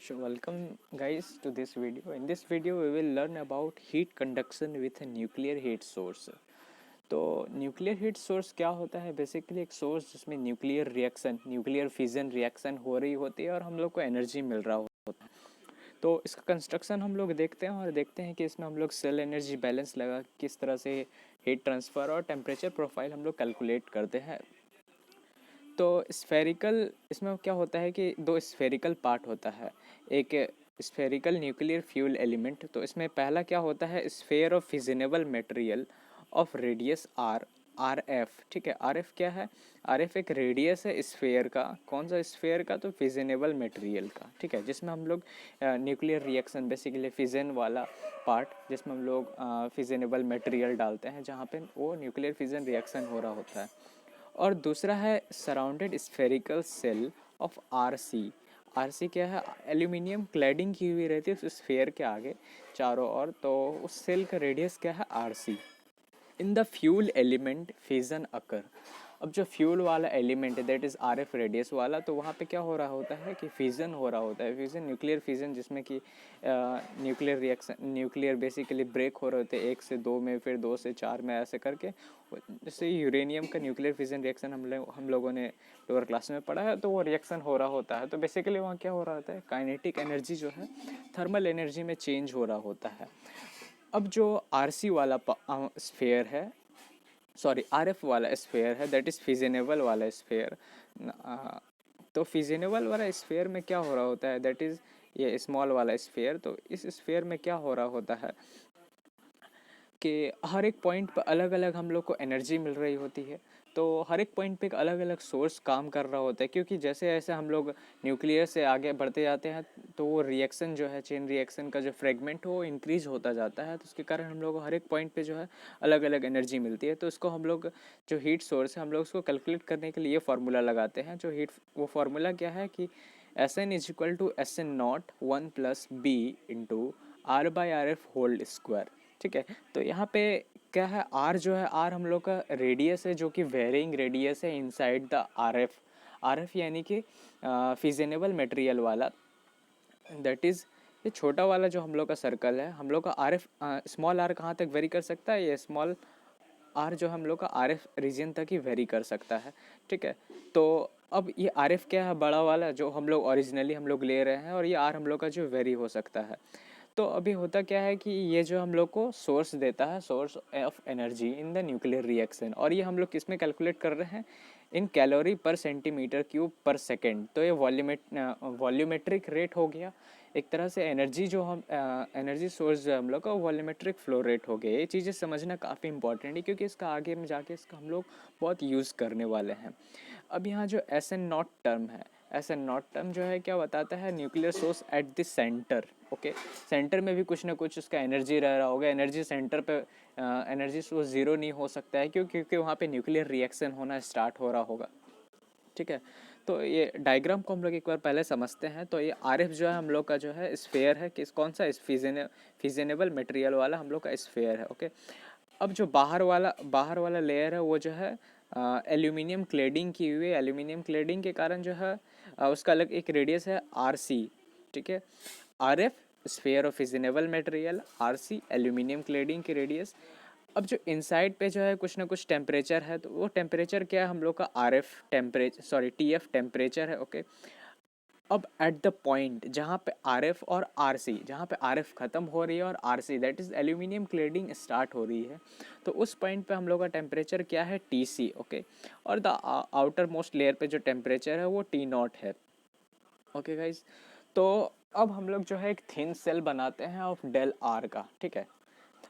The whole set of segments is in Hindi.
So welcome guys to this video. In this video we will learn about heat conduction with a nuclear heat source. तो न्यूक्लियर हीट सोर्स क्या होता है? बेसिकली एक सोर्स जिसमें न्यूक्लियर फिजन रिएक्शन हो रही होती है और हम लोग को एनर्जी मिल रहा होता है। तो इसका कंस्ट्रक्शन हम लोग देखते हैं और देखते हैं कि इसमें हम लोग सेल एनर्जी बैलेंस लगा किस तरह से हीट ट्रांसफ़र और टेम्परेचर प्रोफाइल हम लोग कैलकुलेट करते हैं। तो स्फेरिकल इसमें क्या होता है कि दो स्फेरिकल पार्ट होता है। एक स्फेरिकल न्यूक्लियर फ्यूल एलिमेंट, तो इसमें पहला क्या होता है, sphere of fissionable material of radius R, R F. ठीक है, आर एफ क्या है? आर एफ एक रेडियस है स्फेयर का। कौन सा स्फेयर का? तो फिजिनेबल मटेरियल का। ठीक है, जिसमें हम लोग न्यूक्लियर रिएक्शन बेसिकली फिजन वाला पार्ट जिसमें हम लोग फिजिनेबल मटेरियल डालते हैं, जहाँ पे वो न्यूक्लियर फिजन रिएक्शन हो रहा होता है। और दूसरा है surrounded spherical cell of R C. R C क्या है? एल्यूमिनियम क्लैडिंग की हुई रहती है उस स्फेयर के आगे चारों ओर। तो उस सेल का रेडियस क्या है? R C. In the fuel element fission occur. अब जो फ्यूल वाला एलिमेंट है that is R F radius वाला, तो वहाँ पे क्या हो रहा होता है कि फिजन हो रहा होता है। फिजन न्यूक्लियर फिजन, जिसमें कि nuclear reaction, nuclear basically break हो रहे होते हैं 1 से 2 में, फिर 2 से 4 में, ऐसे करके। जैसे यूरेनियम का न्यूक्लियर फिजन रिएक्शन हम लोगों ने लोअर क्लास में पढ़ा है, तो वो रिएक्शन हो रहा होता है। तो बेसिकली वहाँ क्या हो रहा होता है, काइनेटिक एनर्जी जो है थर्मल एनर्जी में चेंज हो रहा होता है। अब जो आर सी वाला स्फेयर है, सॉरी आर एफ वाला स्फेयर है, दैट इज़ फिजिनेबल वाला स्फेयर। तो फिजिनेबल वाला स्फेयर में क्या हो रहा होता है, दैट इज़ ये स्मॉल वाला स्फेयर। तो इस स्फेयर में क्या हो रहा होता है कि हर एक पॉइंट पर अलग अलग हम लोग को एनर्जी मिल रही होती है। तो हर एक पॉइंट पे एक अलग अलग सोर्स काम कर रहा होता है, क्योंकि जैसे जैसे हम लोग न्यूक्लियर से आगे बढ़ते जाते हैं, तो वो रिएक्शन जो है, चेन रिएक्शन का जो फ्रेगमेंट हो वो इंक्रीज होता जाता है। तो उसके कारण हम लोग को हर एक पॉइंट पे जो है अलग अलग एनर्जी मिलती है। तो इसको हम लोग, जो हीट सोर्स है, हम लोग उसको कैलकुलेट करने के लिए फार्मूला लगाते हैं। जो हीट, वो फार्मूला क्या है कि S N is equal to S N not 1+B into R by R F whole square. ठीक है, तो यहाँ पे क्या है, आर जो है, आर हम लोग का रेडियस है, जो कि वेरिंग रेडियस है inside the R F. R F यानी कि फिजिनेबल मटेरियल वाला, दैट इज़ ये छोटा वाला जो हम लोग का सर्कल है। हम लोग का आर एफ, स्मॉल आर कहाँ तक वेरी कर सकता है? ये स्मॉल आर जो हम लोग का आर एफ रीजन तक ही वेरी कर सकता है। ठीक है, तो अब ये आर एफ क्या है, बड़ा वाला जो हम लोग ओरिजिनली हम लोग ले रहे हैं, और ये आर हम लोग का जो वेरी हो सकता है। तो अभी होता क्या है कि ये जो हम लोग को सोर्स देता है, source of energy in the nuclear reaction, और ये हम लोग किस में कैलकुलेट कर रहे हैं? इन कैलोरी पर सेंटीमीटर क्यूब पर सेकेंड। तो ये वॉल्यूमेट्रिक रेट हो गया एक तरह से। एनर्जी जो हम एनर्जी सोर्स जो है हम लोग का, वॉल्यूमेट्रिक फ्लो रेट हो गया। ये चीज़ें समझना काफ़ी इंपॉर्टेंट है, क्योंकि इसका आगे में जाके इसका हम लोग बहुत यूज़ करने वाले हैं। अब यहाँ जो एस एन नॉट टर्म है, एस एन नॉट टर्म जो है क्या बताता है? Nuclear source at the centre. Okay, centre में भी कुछ ना कुछ उसका एनर्जी रह रहा होगा। एनर्जी सेंटर पे एनर्जी सोर्स ज़ीरो नहीं हो सकता है, क्योंकि वहाँ पे न्यूक्लियर रिएक्शन होना स्टार्ट हो रहा होगा। ठीक है, तो ये डायग्राम को हम लोग एक बार पहले समझते हैं। तो ये आर एफ जो है हम लोग का जो है स्फेयर है, किस कौन सा? फिजिनेबल मटेरियल वाला हम लोग का स्फेयर है। ओके, अब जो बाहर वाला लेयर है, वो जो है एल्यूमिनियम क्लेडिंग की हुई है। एल्यूमिनियम क्लेडिंग के कारण जो है उसका अलग एक रेडियस है आर सी। ठीक है, R F sphere of fissionable material, R C aluminium cladding की रेडियस। अब जो इनसाइड पे जो है कुछ ना कुछ टेम्परेचर है, तो वो टेम्परेचर क्या है? हम लोग का R F temperature, sorry T F temperature है। ओके, अब एट द पॉइंट जहाँ पे आर एफ और आर सी, जहाँ पे आर एफ ख़त्म हो रही है और R see that is aluminium cladding start हो रही है, तो उस पॉइंट पे हम लोग का टेम्परेचर क्या है? T C. ओके, और द आउटर मोस्ट लेयर पे जो टेम्परेचर है वो टी नॉट है। ओके गाइज, तो अब हम लोग जो है एक थिन सेल बनाते हैं ऑफ डेल आर का। ठीक है,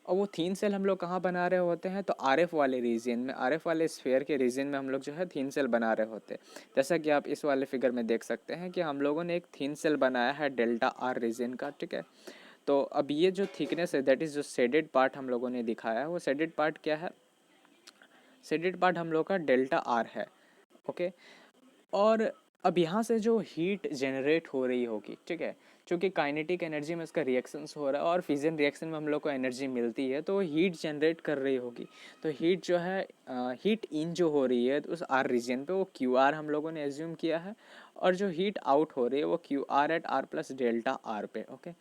और वो थीन सेल हम लोग कहाँ बना रहे होते हैं? तो आर एफ वाले रीजन में, आर एफ वाले स्फेयर के रीजन में हम लोग जो है थीन सेल बना रहे होते हैं। जैसा कि आप इस वाले फिगर में देख सकते हैं कि हम लोगों ने एक थीन सेल बनाया है डेल्टा आर रीजन का। ठीक है, तो अब ये जो थिकनेस है, दैट इज़ जो शेडेड पार्ट हम लोगों ने दिखाया है, वो शेडेड पार्ट क्या है? शेडेड पार्ट हम लोग का डेल्टा आर है। ओके, और अब यहाँ से जो हीट जनरेट हो रही होगी, ठीक है, क्योंकि काइनेटिक एनर्जी में इसका रिएक्शंस हो रहा है और फिजन रिएक्शन में हम लोग को एनर्जी मिलती है, तो हीट जनरेट कर रही होगी। तो हीट जो है, हीट इन जो हो रही है तो उस आर रीजन पे, वो क्यू आर हम लोगों ने एज्यूम किया है, और जो हीट आउट हो रही है वो Q R at R plus delta R पे। ओके,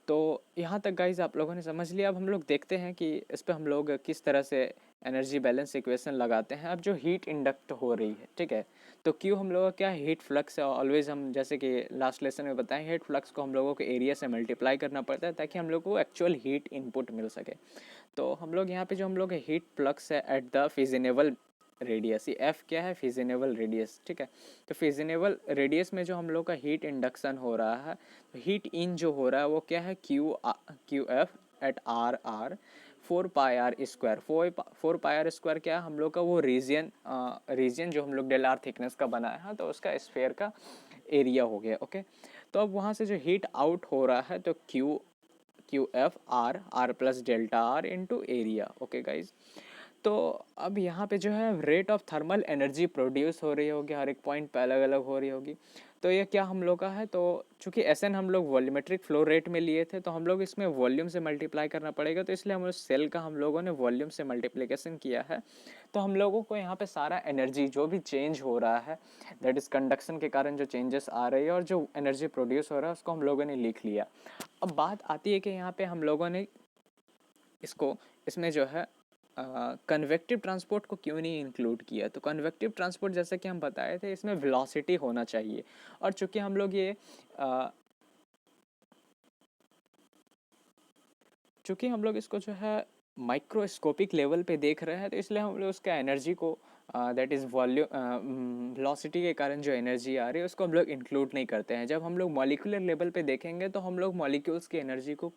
तो यहाँ तक गाइज आप लोगों ने समझ लिया। अब हम लोग देखते हैं कि इस पे हम लोग किस तरह से एनर्जी बैलेंस इक्वेशन लगाते हैं। अब जो हीट इंडक्ट हो रही है, ठीक है, तो क्यों हम लोगों का क्या हीट फ्लक्स है, ऑलवेज हम जैसे कि लास्ट लेसन में बताएं, हीट फ्लक्स को हम लोगों को एरिया से मल्टीप्लाई करना पड़ता है ताकि हम लोग को एक्चुअल हीट इनपुट मिल सके। तो हम लोग यहाँ पे जो हम लोग हीट फ्लक्स है एट द फिजिनेबल रेडियस, ये एफ क्या है, फिजिनेबल रेडियस, ठीक है। तो फिजिनेबल रेडियस में जो हम लोग का हीट इंडक्शन हो रहा है, तो हीट इन जो हो रहा है वो क्या है, Q F at R R 4 pi R square. 4 pi R square क्या है, हम लोग का वो रीजन जो हम लोग डेल आर थिकनेस का बनाया है, तो उसका स्फेयर का एरिया हो गया। ओके, तो अब वहाँ से जो हीट आउट हो रहा है, तो Q F R R plus delta R into area. Okay guys, तो अब यहाँ पे जो है rate of thermal energy produce हो रही होगी, हर एक पॉइंट पे अलग अलग हो रही होगी। तो ये क्या हम लोग का है, तो चूंकि एस एन हम लोग वॉल्यूमेट्रिक फ्लो रेट में लिए थे, तो हम लोग इसमें वॉल्यूम से मल्टीप्लाई करना पड़ेगा, तो इसलिए हम उस सेल का हम लोगों ने वॉल्यूम से मल्टीप्लिकेशन किया है। तो हम लोगों को यहाँ पे सारा एनर्जी जो भी चेंज हो रहा है, दैट इज कंडक्शन के कारण जो चेंजेस आ रही है और जो एनर्जी प्रोड्यूस हो रहा है, उसको हम लोगों ने लिख लिया। अब बात आती है कि यहाँ पे हम लोगों ने इसको, इसमें जो है कन्वेक्टिव ट्रांसपोर्ट को क्यों नहीं इंक्लूड किया। तो कन्वेक्टिव ट्रांसपोर्ट जैसे कि हम बताए थे, इसमें वेलोसिटी होना चाहिए, और चूंकि हम लोग ये चूंकि हम लोग इसको जो है माइक्रोस्कोपिक लेवल पे देख रहे हैं, तो इसलिए हम लोग उसका एनर्जी को, दैट इज़ वॉल्यूम वेलोसिटी के कारण जो एनर्जी आ रही है उसको हम लोग इंक्लूड नहीं करते हैं। जब हम लोग मॉलिक्यूलर लेवल पे देखेंगे तो हम लोग मॉलिक्यूल्स की एनर्जी को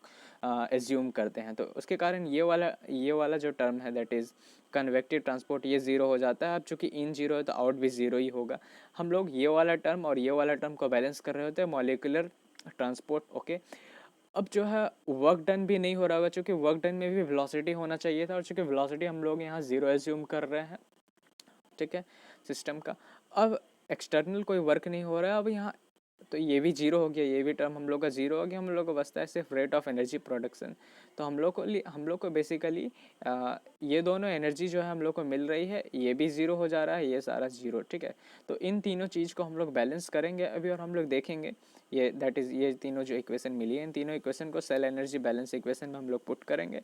एज्यूम करते हैं, तो उसके कारण ये वाला जो टर्म है, दैट इज़ कन्वेक्टिव ट्रांसपोर्ट, ये ज़ीरो हो जाता है। अब चूंकि इन जीरो है तो आउट भी ज़ीरो ही होगा। हम लोग ये वाला टर्म और ये वाला टर्म को बैलेंस कर रहे होते हैं, मॉलिक्यूलर ट्रांसपोर्ट। ओके, अब जो है वर्क डन भी नहीं हो रहा होगा, क्योंकि वर्क डन में भी वेलोसिटी होना चाहिए था, और चूंकि वेलोसिटी हम लोग यहाँ ज़ीरो एज्यूम कर रहे हैं, ठीक है, सिस्टम का। अब एक्सटर्नल कोई वर्क नहीं हो रहा है अब यहाँ, तो ये भी जीरो हो गया, ये भी टर्म हम लोग का जीरो हो गया। हम लोग को बचता है सिर्फ रेट ऑफ एनर्जी प्रोडक्शन। तो हम लोग को बेसिकली ये दोनों एनर्जी जो है हम लोग को मिल रही है, ये भी ज़ीरो हो जा रहा है, ये सारा जीरो, ठीक है। तो इन तीनों चीज़ को हम लोग बैलेंस करेंगे अभी, और हम लोग देखेंगे ये, दैट इज़ ये तीनों जो इक्वेशन मिली है, इन तीनों इक्वेशन को सेल एनर्जी बैलेंस इक्वेशन में हम लोग पुट करेंगे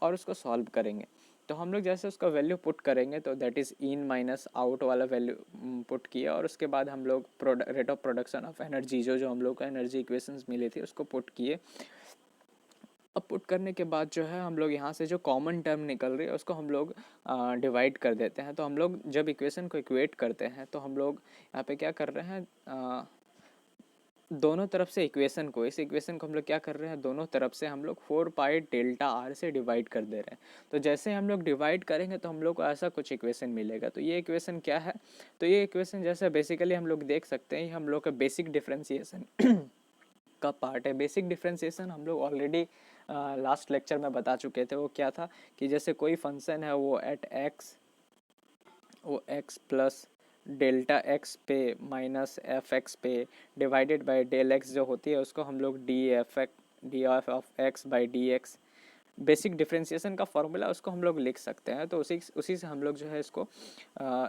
और उसको सॉल्व करेंगे। तो हम लोग जैसे उसका वैल्यू पुट करेंगे, तो that is in minus out वाला वैल्यू पुट किया, और उसके बाद हम लोग rate of production of energy जो जो हम लोग को एनर्जी इक्वेशंस मिली थी उसको पुट किए। अब पुट करने के बाद जो है हम लोग यहाँ से जो कॉमन टर्म निकल रही है उसको हम लोग डिवाइड कर देते हैं। तो हम लोग जब इक्वेशन को इक्वेट करते हैं, तो हम लोग यहाँ पे क्या कर रहे हैं, दोनों तरफ से इक्वेशन को, इस इक्वेशन को हम लोग क्या कर रहे हैं, दोनों तरफ से हम लोग 4 पाई डेल्टा आर से डिवाइड कर दे रहे हैं। तो जैसे हम लोग डिवाइड करेंगे तो हम लोग को ऐसा कुछ इक्वेशन मिलेगा। तो ये इक्वेशन क्या है, तो ये इक्वेशन जैसे बेसिकली हम लोग देख सकते हैं, हम लोग का बेसिक डिफ्रेंसिएशन का पार्ट है। बेसिक डिफ्रेंसिएशन हम लोग ऑलरेडी लास्ट लेक्चर में बता चुके थे। वो क्या था कि जैसे कोई फंक्शन है, वो एक्स प्लस डेल्टा एक्स पे माइनस एफ एक्स पे डिवाइडेड बाय डेल एक्स जो होती है, उसको हम लोग D F of x by D x, basic differentiation का फॉर्मूला, उसको हम लोग लिख सकते हैं। तो उसी से हम लोग जो है इसको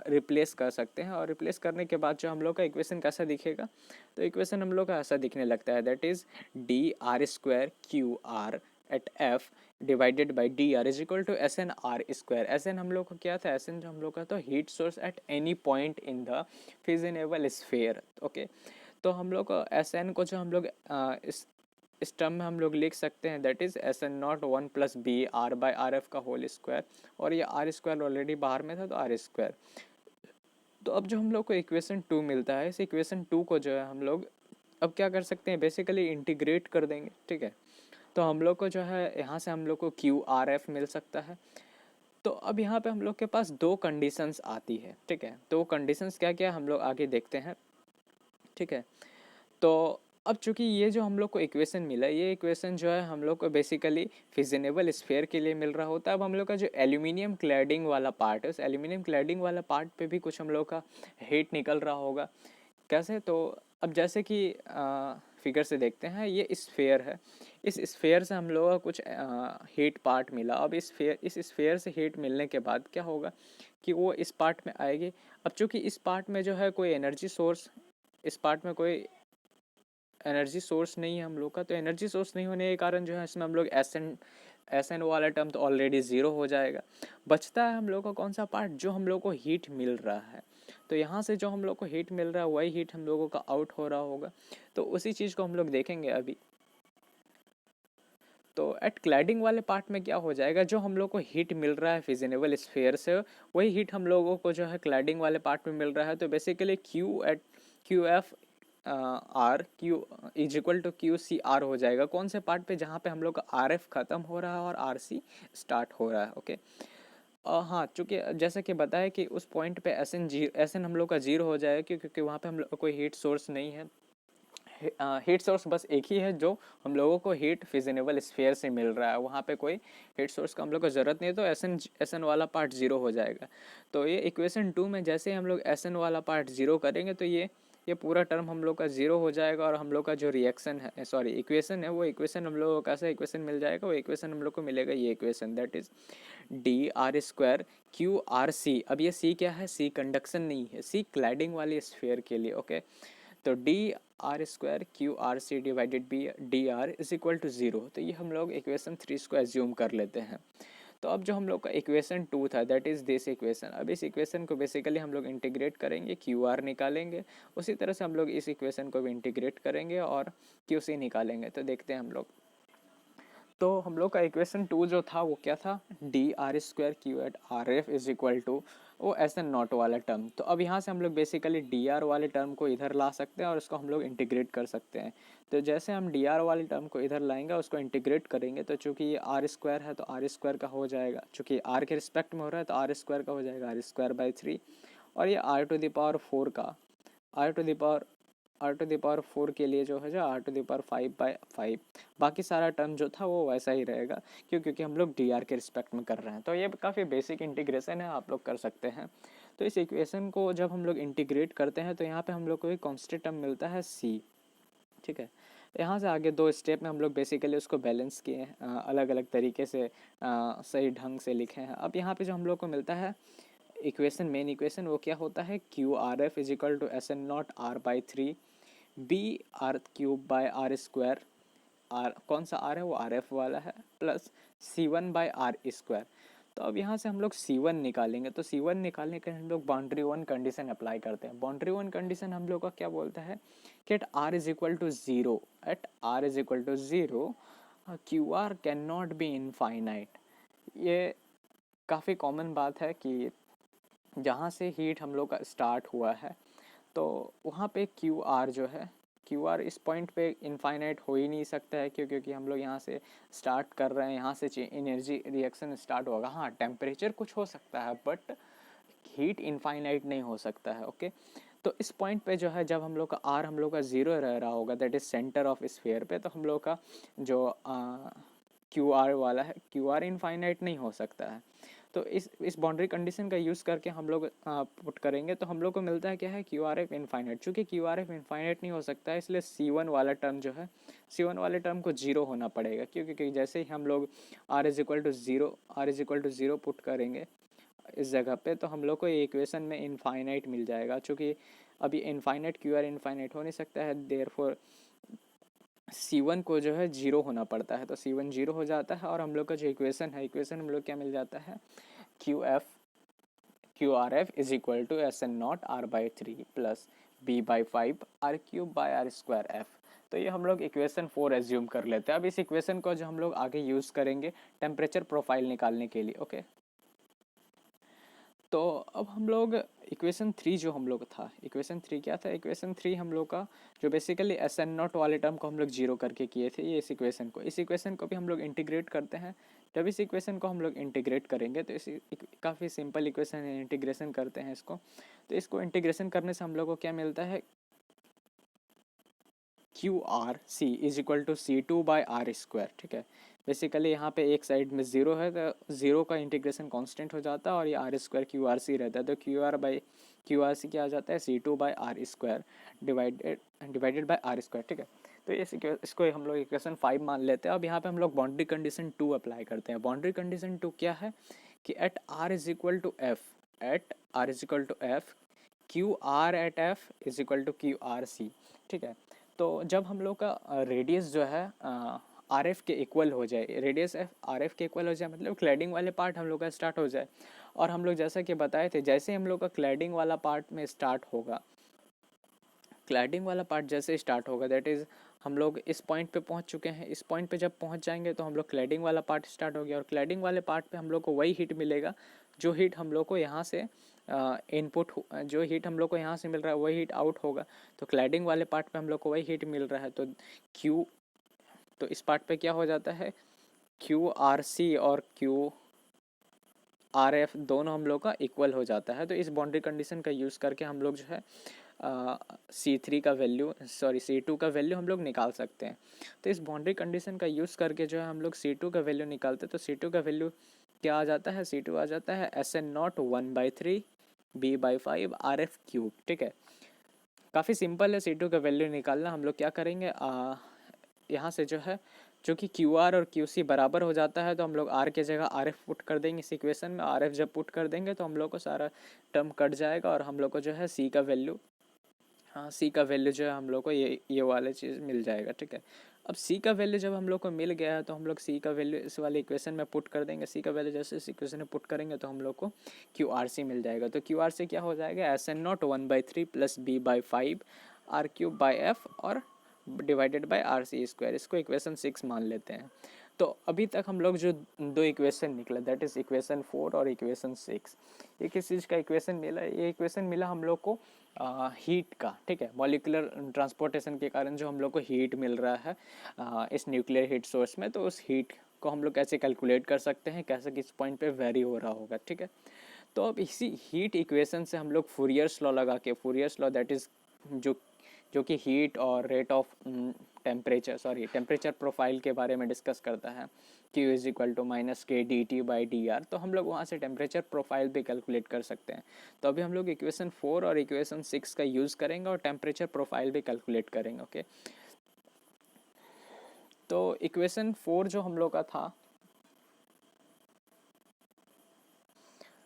रिप्लेस कर सकते हैं, और रिप्लेस करने के बाद जो हम लोग का इक्वेशन कैसा दिखेगा, तो इक्वेशन हम लोग का ऐसा दिखने लगता है, that is D R square Q R at F divided by D R is equal to S N R square. S N हम लोग का क्या था, एस एन जो हम लोग का तो heat source at any point in the fissionable sphere. Okay, तो हम लोग एस एन को जो हम लोग इस टर्म में हम लोग लिख सकते हैं, that is S N not 1 plus B R by R F का होल स्क्वायर, और ये आर स्क्वायर ऑलरेडी बाहर में था तो आर स्क्वायर। तो अब जो हम लोग को इक्वेशन 2 मिलता है, इस इक्वेशन 2 को जो है हम लोग अब क्या कर सकते हैं, बेसिकली इंटीग्रेट कर देंगे, ठीक है। तो हम लोग को जो है यहाँ से हम लोग को क्यू आर एफ मिल सकता है। तो अब यहाँ पे हम लोग के पास दो कंडीशंस आती है, ठीक है। तो कंडीशंस क्या क्या हम लोग आगे देखते हैं, ठीक है। तो अब चूंकि ये जो हम लोग को इक्वेशन मिला, ये इक्वेशन जो है हम लोग को बेसिकली फिजनेबल स्फेयर के लिए मिल रहा होता है। अब हम लोग का जो एल्यूमिनियम क्लैडिंग वाला पार्ट है, उस एल्यूमिनियम क्लैडिंग वाला पार्ट पे भी कुछ हम लोग का हीट निकल रहा होगा। कैसे? तो अब जैसे कि फिगर से देखते हैं, ये स्फेयर है, इस स्फेयर से हम लोग का कुछ हीट पार्ट मिला। अब इस स्फेयर से हीट मिलने के बाद क्या होगा कि वो इस पार्ट में आएगी। अब चूंकि इस पार्ट में जो है कोई एनर्जी सोर्स, इस पार्ट में कोई एनर्जी सोर्स नहीं है हम लोग का, तो एनर्जी सोर्स नहीं होने के कारण जो है इसमें हम लोग एस एन वाला टर्म तो ऑलरेडी ज़ीरो हो जाएगा। बचता है हम लोग का कौन सा पार्ट, जो हम लोग को हीट मिल रहा है। तो यहाँ से जो हम लोग को हीट मिल रहा है वही हीट हम लोगों का आउट हो रहा होगा। तो उसी चीज़ को हम लोग देखेंगे अभी। तो एट क्लैडिंग वाले पार्ट में क्या हो जाएगा, जो हम लोग को हीट मिल रहा है फिजनेबल स्फेयर से, वही हीट हम लोगों को जो है क्लैडिंग वाले पार्ट में मिल रहा है। तो basically Q F R Q is equal to Q C R हो जाएगा। कौन से पार्ट पे, जहाँ पे हम लोग का आर एफ खत्म हो रहा है और आर सी स्टार्ट हो रहा है। ओके। हाँ, चूँकि जैसे कि बताया कि उस पॉइंट पे एस एन हम लोग का जीरो हो जाएगा, क्योंकि वहाँ पे हम लोग कोई हीट सोर्स नहीं है। हीट सोर्स बस एक ही है जो हम लोगों को हीट फिजनेबल स्फेयर से मिल रहा है, वहाँ पे कोई हीट सोर्स का हम लोग को ज़रूरत नहीं है। तो एस एन वाला पार्ट ज़ीरो हो जाएगा। तो ये इक्वेशन 2 में जैसे ही हम लोग एस एन वाला पार्ट ज़ीरो करेंगे, तो ये पूरा टर्म हम लोग का ज़ीरो हो जाएगा, और हम लोग का जो रिएक्शन है, सॉरी इक्वेशन है, वो इक्वेशन हम लोग को कैसा इक्वेशन मिल जाएगा, वो इक्वेशन हम लोग को मिलेगा ये equation, that is D R square Q R C. अब ये सी क्या है, सी कंडक्शन नहीं है, सी क्लैडिंग वाली स्फेयर के लिए। ओके। तो D R square Q R C divided by D R is equal to zero. तो ये हम लोग इक्वेशन 3 को एज्यूम कर लेते हैं। तो अब जो हम लोग का इक्वेशन 2 था, दैट इज़ दिस इक्वेशन। अब इस इक्वेशन को बेसिकली हम लोग इंटीग्रेट करेंगे, क्यू आर निकालेंगे। उसी तरह से हम लोग इस इक्वेशन को भी इंटीग्रेट करेंगे और क्यू सी निकालेंगे। तो देखते हैं हम लोग। तो हम लोग का इक्वेशन 2 जो था वो क्या था, D R square Q at R F is equal to वो एस एन नॉट वाला टर्म। तो अब यहाँ से हम लोग बेसिकली डी आर वाले टर्म को इधर ला सकते हैं और उसको हम लोग इंटीग्रेट कर सकते हैं। तो जैसे हम डी आर वाले टर्म को इधर लाएंगे, उसको इंटीग्रेट करेंगे, तो चूंकि ये आर स्क्वायर है तो आर स्क्वायर का हो जाएगा, चूंकि आर के रिस्पेक्ट में हो रहा है तो आर स्क्वायर का हो जाएगा आर स्क्वायर बाई 3। और ये आर टू द पावर 4 का R to the power R to the power 4 के लिए जो है जो आर टू द पावर 5/5, बाकी सारा टर्म जो था वो वैसा ही रहेगा, क्योंकि हम लोग डी आर के रिस्पेक्ट में कर रहे हैं। तो ये काफ़ी बेसिक इंटीग्रेशन है, आप लोग कर सकते हैं। तो इस इक्वेशन को जब हम लोग इंटीग्रेट करते हैं, तो यहाँ पे हम लोग को एक कॉन्स्टेंट टर्म मिलता है सी। ठीक है। यहाँ से आगे 2 स्टेप में हम लोग बेसिकली उसको बैलेंस किए हैं, अलग अलग तरीके से सही ढंग से लिखे हैं। अब यहाँ पे जो हम लोग को मिलता है इक्वेशन, मेन इक्वेशन, वो क्या होता है, Q R F is equal to S N not R by 3 B R cube by R square. R कौन सा आर है, वो आर एफ वाला है, plus C one by R square. तो अब यहाँ से हम लोग सी वन निकालेंगे। तो सी वन निकालने के हम लोग बाउंड्री वन कंडीशन अप्लाई करते हैं। बाउंड्री वन कंडीशन हम लोग का क्या बोलता है कि at R is equal to zero, at R is equal to zero Q R can not be infinite. ये काफ़ी कॉमन बात है कि जहाँ से हीट हम लोग का स्टार्ट हुआ है, तो वहाँ पे क्यू आर जो है, क्यू आर इस पॉइंट पे इनफाइनाइट हो ही नहीं सकता है, क्योंकि हम लोग यहाँ से स्टार्ट कर रहे हैं, यहाँ से एनर्जी रिएक्शन स्टार्ट होगा। हाँ, टेम्परेचर कुछ हो सकता है, बट हीट इनफाइनाइट नहीं हो सकता है। ओके। तो इस पॉइंट पे जो है, जब हम लोग का आर हम लोग का ज़ीरो रह रहा होगा, that is centre of sphere पे, तो हम लोग का जो क्यू आर वाला है, क्यू आर इनफाइनाइट नहीं हो सकता है। तो इस बाउंड्री कंडीशन का यूज़ करके हम लोग पुट करेंगे, तो हम लोग को मिलता है क्या है, क्यू आर एफ इनफाइनाइट। चूँकि क्यू आर एफ इनफाइनाइट नहीं हो सकता है, इसलिए सी वन वाला टर्म जो है, सी वन वाले टर्म को जीरो होना पड़ेगा, क्योंकि जैसे ही हम लोग R is equal to zero put करेंगे इस जगह पे, तो हम लोग को ये इक्वेशन में इनफाइनाइट मिल जाएगा। चूँकि अभी इनफाइनाइट क्यू आर इनफाइनाइट हो नहीं सकता है, देयरफॉर सी वन को जो है जीरो होना पड़ता है। तो सी वन जीरो हो जाता है, और हम लोग का जो इक्वेशन है, इक्वेशन हम लोग क्या मिल जाता है, Q R F is equal to S N not R by 3 plus B by 5 R cube by R square F. तो ये हम लोग इक्वेशन 4 एज्यूम कर लेते हैं। अब इस इक्वेशन को जो हम लोग आगे यूज़ करेंगे टेम्परेचर प्रोफाइल निकालने के लिए। ओके। तो अब हम लोग इक्वेशन 3 जो हम लोग था, इक्वेशन 3 क्या था, इक्वेशन 3 हम लोग का जो बेसिकली एस एन नॉट वाले टर्म को हम लोग जीरो करके किए थे, ये इस इक्वेशन को भी हम लोग इंटीग्रेट करते हैं। जब इस इक्वेशन को हम लोग इंटीग्रेट करेंगे, तो काफ़ी सिंपल इक्वेशन है, इंटीग्रेशन करते हैं इसको। तो इसको इंटीग्रेशन करने से हम लोग को क्या मिलता है, Q R C is equal to C2/R², ठीक है। बेसिकली यहाँ पे एक साइड में ज़ीरो है तो ज़ीरो का इंटीग्रेशन कांस्टेंट हो जाता है और ये R² QR C रहता है, तो QR/QRC क्या आ जाता है C2/R² डिवाइडेड बाय R², ठीक है। तो इसको हम लोग इक्वेशन 5 मान लेते हैं। अब यहाँ पे हम लोग बाउंड्री कंडीशन 2 अप्लाई करते हैं। बाउंड्री कंडीशन 2 क्या है कि at R is equal to F Q R at F is equal to QRC, ठीक है। तो जब हम लोग का रेडियस जो है आर एफ के इक्वल हो जाए, रेडियस एफ आर एफ के इक्वल हो जाए, मतलब क्लैडिंग वाले पार्ट हम लोग का स्टार्ट हो जाए। और हम लोग जैसा कि बताए थे, जैसे हम लोग का क्लैडिंग वाला पार्ट में स्टार्ट होगा, क्लैडिंग वाला पार्ट जैसे स्टार्ट होगा, दैट इज़ हम लोग इस पॉइंट पे पहुंच चुके हैं। इस पॉइंट पे जब पहुंच जाएंगे तो हम लोग क्लैडिंग वाला पार्ट स्टार्ट हो गया, और क्लैडिंग वाले पार्ट पे हम लोग को वही हीट मिलेगा जो हीट हम लोग को यहाँ से इनपुट, जो हीट हम लोग को यहाँ से मिल रहा है वही हीट आउट होगा। तो क्लैडिंग वाले पार्ट पे हम लोग को वही हीट मिल रहा है, तो क्यू, तो इस पार्ट पे क्या हो जाता है, QRC और QRF दोनों हम लोग का इक्वल हो जाता है। तो इस बाउंड्री कंडीशन का यूज़ करके हम लोग जो है C3 का वैल्यू, सॉरी C2 का वैल्यू हम लोग निकाल सकते हैं। तो इस बाउंड्री कंडीशन का यूज़ करके जो है हम लोग C2 का वैल्यू निकालते हैं। तो C2 का वैल्यू क्या आ जाता है, C2 आ जाता है SN0 1/3 B/5 RF³, ठीक है। काफ़ी सिंपल है C2 का वैल्यू निकालना। हम लोग क्या करेंगे, यहाँ से जो है, जो कि QR और QC बराबर हो जाता है, तो हम लोग R के जगह RF पुट कर देंगे इस इक्वेशन में। RF जब पुट कर देंगे तो हम लोग को सारा टर्म कट जाएगा और हम लोग को जो है C का वैल्यू, हाँ C का वैल्यू जो है हम लोग को ये वाले चीज़ मिल जाएगा, ठीक है। अब C का वैल्यू जब हम लोग को मिल गया है तो हम लोग C का वैल्यू इस वाले इक्वेशन में पुट कर देंगे। C का वैल्यू जैसे इस इक्वेशन में पुट करेंगे तो हम लोग को QRC मिल जाएगा। तो QRC क्या हो जाएगा, SN0 1/3 प्लस B/5 R³ और डिवाइडेड बाय RC²। इसको इक्वेशन 6 मान लेते हैं। तो अभी तक हम लोग जो दो इक्वेशन निकला, दैट इज इक्वेशन 4 और इक्वेशन 6, ये किस चीज़ का इक्वेशन मिला, ये इक्वेशन मिला हम लोग को हीट का, ठीक है। मॉलिक्यूलर ट्रांसपोर्टेशन के कारण जो हम लोग को हीट मिल रहा है इस न्यूक्लियर हीट सोर्स में, तो उस हीट को हम लोग कैसे कैलकुलेट कर सकते हैं, कैसे किस पॉइंट पे वेरी हो रहा होगा, ठीक है। तो अब इसी हीट इक्वेशन से हम लोग फूरियर्स लॉ लगा के, फूरियर्स लॉ दैट इज़ जो कि हीट और रेट ऑफ टेम्परेचर प्रोफाइल के बारे में डिस्कस करता है, Q is equal to -KdT/dr। तो हम लोग वहाँ से टेम्परेचर प्रोफाइल भी कैलकुलेट कर सकते हैं। तो अभी हम लोग इक्वेशन 4 और इक्वेशन 6 का यूज़ करेंगे और टेम्परेचर प्रोफाइल भी कैलकुलेट करेंगे, ओके। तो इक्वेशन 4 जो हम लोग का था,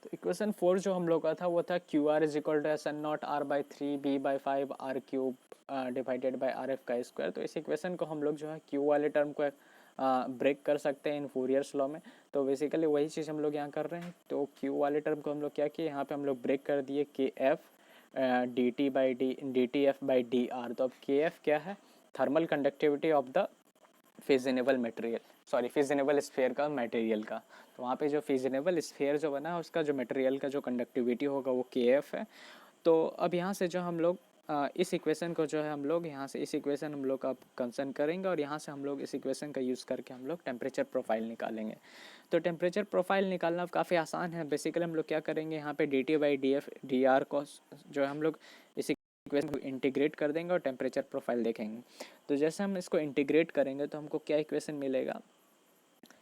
तो इक्वेशन 4 जो हम लोग का था वो था QR is equal to SN0 R/3 B/5 R³ divided by RF²। तो इस इक्वेशन को हम लोग जो है Q वाले टर्म को ब्रेक कर सकते हैं इन फूरियर्स लॉ में। तो बेसिकली वही चीज़ हम लोग यहाँ कर रहे हैं। तो Q वाले टर्म को हम लोग क्या किए, यहाँ पे हम लोग ब्रेक कर दिए KF DTF/dr। तो अब KF क्या है, thermal conductivity of the fissionable material, sorry fissionable sphere का मटेरियल का। तो वहाँ पे जो फिजिनेबल स्फीयर जो बना है उसका जो मटेरियल का जो कंडक्टिविटी होगा वो KF है। तो अब यहाँ से जो हम लोग इस इक्वेशन को जो है हम लोग यहाँ से इस इक्वेशन हम लोग का कंसर्न करेंगे और यहाँ से हम लोग इस इक्वेशन का यूज़ करके हम लोग टेम्परेचर प्रोफाइल निकालेंगे। तो टेम्परेचर प्रोफाइल निकालना काफ़ी आसान है। बेसिकली हम लोग क्या करेंगे, यहाँ पे DT/dr को जो है हम लोग इस इक्वेशन को इंटीग्रेट कर देंगे और टेम्परेचर प्रोफाइल देखेंगे। तो जैसे हम इसको इंटीग्रेट करेंगे तो हमको क्या इक्वेशन मिलेगा,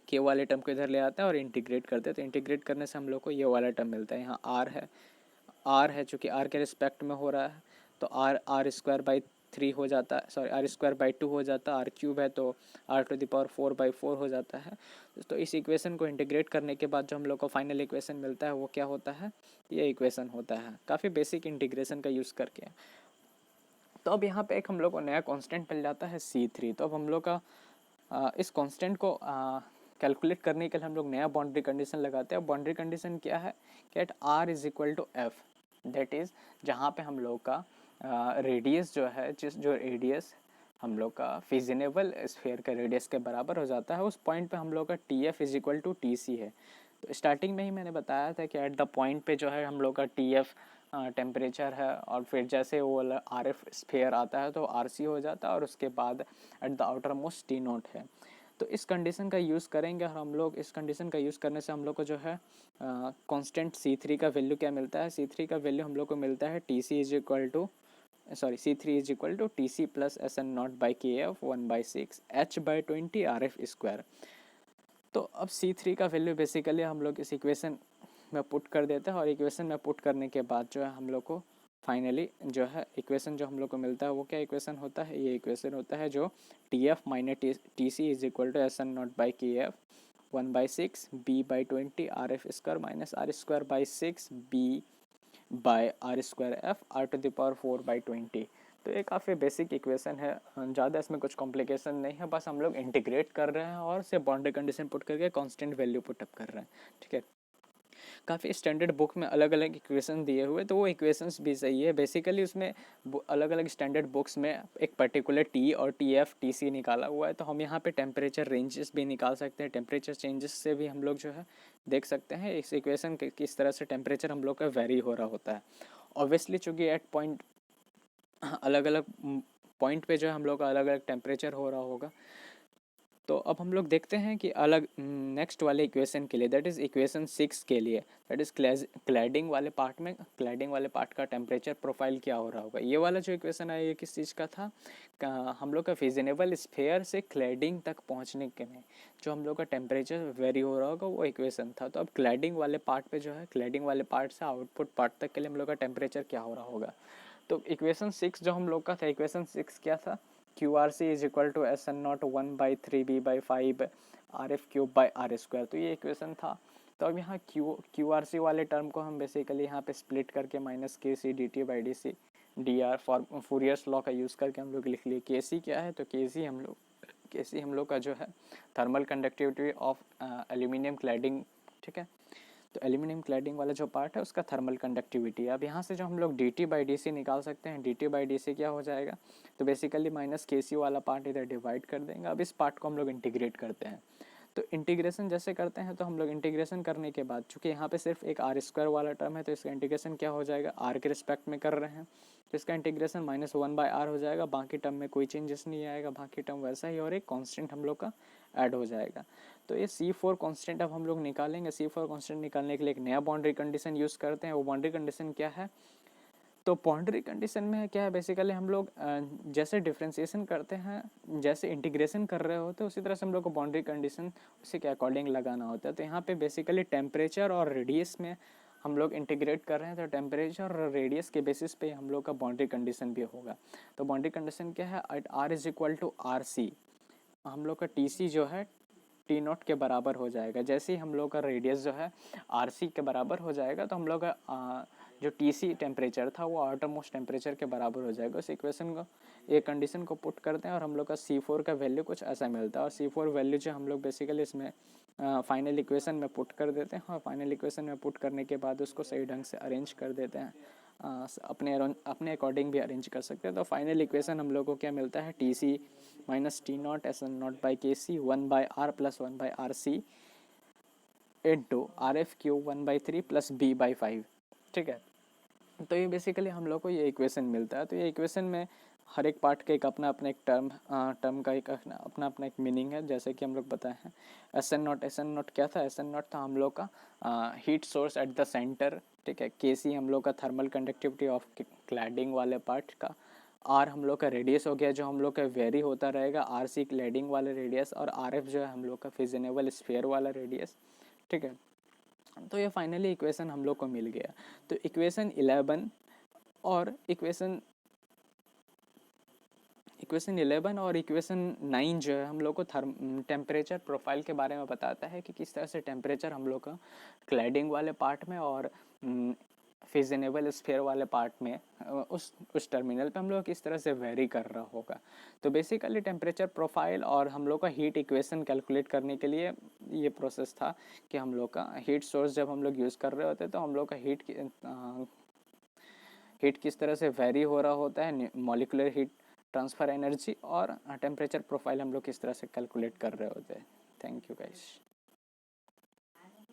के वाले टर्म को इधर ले आते हैं और इंटीग्रेट करते हैं। तो इंटीग्रेट करने से हम लोग को ये वाला टर्म मिलता है। यहाँ आर है चूँकि आर के रिस्पेक्ट में हो रहा है, तो R²/3 हो जाता है, सॉरी R²/2 हो जाता है। R³ है तो R⁴/4 हो जाता है। तो इस इक्वेशन को इंटीग्रेट करने के बाद जो हम लोग को फाइनल इक्वेशन मिलता है वो क्या होता है, ये इक्वेशन होता है, काफ़ी बेसिक इंटीग्रेशन का यूज़ करके। तो अब यहाँ पे एक हम लोग को नया कांस्टेंट मिल जाता है C3। तो अब हम लोग का इस कांस्टेंट को कैलकुलेट करने के लिए हम लोग नया बाउंड्री कंडीशन लगाते हैं। बाउंड्री कंडीशन क्या है कि at R is equal to F, that is जहाँ पे हम लोग का रेडियस जो है, जो रेडियस हम लोग का फिजिनेबल स्फीयर का रेडियस के बराबर हो जाता है, उस पॉइंट पे हम लोग का TF is equal to TC है। तो स्टार्टिंग में ही मैंने बताया था कि एट द पॉइंट पे जो है हम लोग का TF टेम्परेचर है, और फिर जैसे वो RF स्फीयर आता है तो RC हो जाता है, और उसके बाद at the outer most T0 है। तो इस कंडीशन का यूज़ करेंगे और हम लोग इस कंडीशन का यूज़ करने से हम लोग को जो है कांस्टेंट C3 का वैल्यू क्या मिलता है, C3 का वैल्यू हम लोग को मिलता है TC is equal to sorry C3 is equal to TC plus SN not by KF 1/6 H/20 RF square. तो अब C3 का वैल्यू बेसिकली हम लोग इस इक्वेशन में पुट कर देते हैं, और इक्वेशन में पुट करने के बाद जो है हम लोग को फाइनली जो है इक्वेशन जो हम लोग को मिलता है वो क्या इक्वेशन होता है, ये इक्वेशन होता है जो TF minus TC is equal to SN not by KF 1/6 B/20 RF square minus R square by 6 B by R² R⁴/20। तो ये काफ़ी बेसिक इक्वेशन है, ज़्यादा इसमें कुछ कॉम्प्लिकेशन नहीं है, बस हम लोग इंटीग्रेट कर रहे हैं और से बाउंड्री कंडीशन पुट करके कांस्टेंट वैल्यू पुटअप कर रहे हैं। ठीक है, काफ़ी स्टैंडर्ड बुक में अलग अलग इक्वेशन दिए हुए, तो वो इक्वेशंस भी सही है। बेसिकली उसमें अलग अलग स्टैंडर्ड बुक्स में एक पर्टिकुलर टी और TF TC निकाला हुआ है, तो हम यहाँ पे टेम्परेचर रेंजेस भी निकाल सकते हैं, टेम्परेचर चेंजेस से भी हम लोग जो है देख सकते हैं इस इक्वेशन के किस तरह से टेम्परेचर हम लोग का वेरी हो रहा होता है। ऑब्वियसली चूँकि एट पॉइंट अलग अलग पॉइंट पे जो है हम लोग का अलग अलग टेम्परेचर हो रहा होगा। तो अब हम लोग देखते हैं कि अलग नेक्स्ट वाले इक्वेशन के लिए, दैट इज़ इक्वेशन 6 के लिए, दैट इज़ क्लैडिंग वाले पार्ट में, क्लैडिंग वाले पार्ट का टेम्परेचर प्रोफाइल क्या हो रहा होगा। ये वाला जो इक्वेशन है ये किस चीज़ का था, हम लोग का फिजिनेबल स्फेयर से क्लैडिंग तक पहुंचने के में जो हम लोग का टेम्परेचर वेरी हो रहा होगा वो इक्वेशन था। तो अब क्लैडिंग वाले पार्ट पे जो है, क्लैडिंग वाले पार्ट से आउटपुट पार्ट तक के लिए हम लोग का टेम्परेचर क्या हो रहा होगा। तो इक्वेशन 6 जो हम लोग का था, इक्वेशन 6 क्या था, QRC is equal to SN not 1/3B/5 RF³ तो ये इक्वेशन था। तो अब यहाँ QRC वाले टर्म को हम बेसिकली यहाँ पे स्प्लिट करके -KC/DT/DC DR फूरियर्स लॉ का यूज़ करके हम लोग लिख लिए। KC क्या है, तो KC हम लोग का जो है thermal conductivity of aluminium cladding. ठीक है, तो एल्यूमिनियम क्लैडिंग वाला जो पार्ट है उसका थर्मल कंडक्टिविटी। अब यहाँ से जो हम लोग DT/DC निकाल सकते हैं, DT/DC क्या हो जाएगा, तो बेसिकली -KC वाला पार्ट इधर डिवाइड कर देंगे। अब इस पार्ट को हम लोग इंटीग्रेट करते हैं, तो इंटीग्रेशन जैसे करते हैं तो हम लोग इंटीग्रेशन करने के बाद चूँकि यहाँ पे सिर्फ एक R² वाला टर्म है, तो इसका इंटीग्रेशन क्या हो जाएगा, R के रिस्पेक्ट में कर रहे हैं, तो इसका इंटीग्रेशन -1/R हो जाएगा। बाकी टर्म में कोई चेंजेस नहीं आएगा, बाकी टर्म वैसा ही, और एक कांस्टेंट हम लोग का ऐड हो जाएगा। तो ये C4 कांस्टेंट अब हम लोग निकालेंगे। C4 कांस्टेंट निकालने के लिए एक नया बाउंड्री कंडीशन यूज़ करते हैं। वो बाउंड्री कंडीशन क्या है, तो बाउंड्री कंडीशन में क्या है, बेसिकली हम लोग जैसे डिफ्रेंशिएशन करते हैं, जैसे इंटीग्रेशन कर रहे होते हैं, उसी तरह से हम लोग को बाउंड्री कंडीशन उसी के अकॉर्डिंग लगाना होता है। तो यहाँ पे बेसिकली टेम्परेचर और रेडियस में हम लोग इंटीग्रेट कर रहे हैं, तो टेम्परेचर और रेडियस के बेसिस पे हम लोग का बाउंड्री कंडीशन भी होगा। तो बाउंड्री कंडीशन क्या है, at R is equal to RC हम लोग का TC जो है T0 के बराबर हो जाएगा। जैसे ही हम लोग का रेडियस जो है RC के बराबर हो जाएगा, तो हम लोग का जो TC टेम्परेचर था वो आउटर मोस्ट टेम्परेचर के बराबर हो जाएगा। उस इक्वेशन को, ये कंडीशन को पुट करते हैं और हम लोग का C4 का वैल्यू कुछ ऐसा मिलता है। और C4 वैल्यू जो हम लोग बेसिकली इसमें फाइनल इक्वेशन में पुट कर देते हैं, और फाइनल इक्वेशन में पुट करने के बाद उसको सही ढंग से अरेंज कर देते हैं। अपने अकॉर्डिंग भी अरेंज कर सकते हैं। तो फाइनल इक्वेशन हम लोग को क्या मिलता है, TC minus T0 SN0/KC 1/R plus 1/RC into RF³ 1/3 plus B/5। ठीक है, तो ये बेसिकली हम लोग को ये इक्वेशन मिलता है। तो ये इक्वेशन में हर एक पार्ट का एक अपना अपना एक टर्म का एक अपना अपना एक मीनिंग है। जैसे कि हम लोग बताए हैं SN0 क्या था, SN0 था हम लोग का heat source at the centre. ठीक है, KC हम लोग का थर्मल कंडक्टिविटी ऑफ क्लैडिंग वाले पार्ट का, R हम लोग का रेडियस हो गया जो हम लोग का वेरी होता रहेगा, RC क्लैडिंग वाला रेडियस, और RF जो है हम लोग का फिजिनेबल स्फीयर वाला रेडियस। ठीक है, तो ये फाइनली इक्वेशन हम लोग को मिल गया। तो इक्वेशन 11 और इक्वेशन 11 और इक्वेशन 9 जो है हम लोग को टेम्परेचर प्रोफाइल के बारे में बताता है कि किस तरह से टेम्परेचर हम लोग का क्लैडिंग वाले पार्ट में और फिजिनेबल स्फीयर वाले पार्ट में उस टर्मिनल पे हम लोग किस तरह से वेरी कर रहा होगा। तो बेसिकली टेम्परेचर प्रोफाइल और हम लोग का हीट इक्वेशन कैलकुलेट करने के लिए ये प्रोसेस था कि हम लोग का हीट सोर्स जब हम लोग यूज़ कर रहे होते तो हम लोग का हीट किस तरह से वेरी हो रहा होता है, मॉलिक्यूलर हीट ट्रांसफ़र एनर्जी, और टेम्परेचर प्रोफाइल हम लोग किस तरह से कैलकुलेट कर रहे होते हैं। Thank you guys.